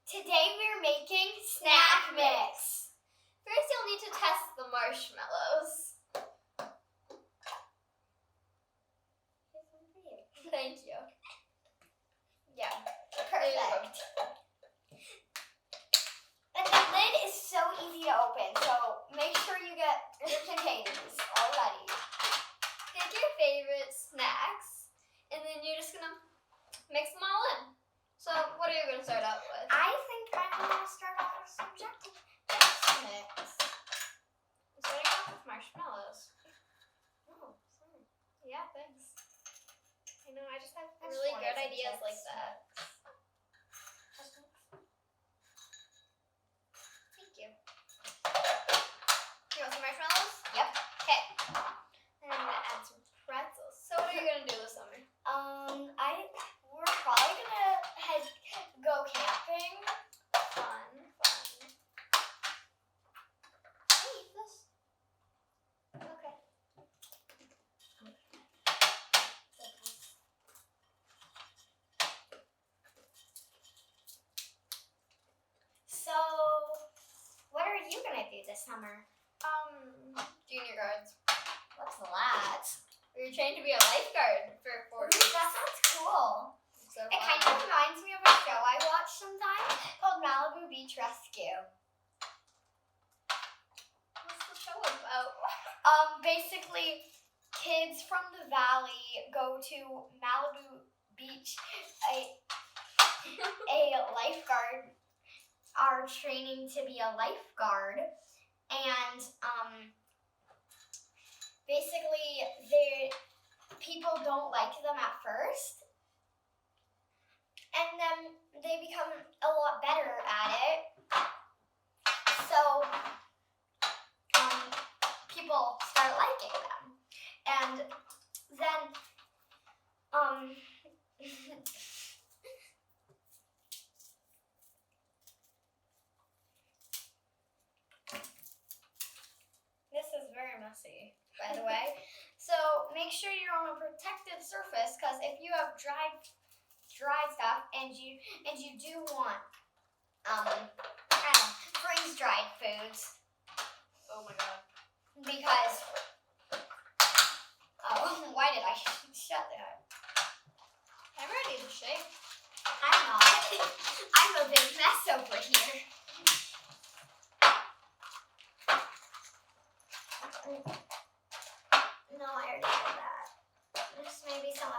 Today we're making snack mix. First you'll need to test the marshmallows. Here's one for you. Thank you. Yeah, perfect. And the lid is so easy to open, so make sure you get your containers all ready. Pick your favorite snacks, and then you're just gonna mix them all in. So what are you gonna start out with? I think I'm going to start off with some Jack mix. I'm starting off with marshmallows. Oh, sorry. Yeah, thanks. I know, I just have I just really wanted good some ideas Chex like that. Thank you. You want some marshmallows? Yep. Okay. And I'm gonna add some pretzels. So what are you gonna do this summer? We're probably gonna go camping. Fun. Hey, eat this. Okay. So, what are you gonna do this summer? Junior guards. What's that? You're trained to be a lifeguard for 4 weeks. That sounds cool. So It kind of reminds me of a show I watch sometimes called Malibu Beach Rescue. What's the show about? Basically, kids from the valley go to Malibu Beach. A lifeguard are training to be a lifeguard, and basically, people don't like them at first. And then they become a lot better at it. So people start liking them. And then this is very messy, by the way. So make sure you're on a protected surface, because if you have dry stuff and you do want freeze dried foods, Oh my god. because why did I shut that? I'm ready to shake. I'm not. I'm a big mess over here. No, I already did that. Just maybe some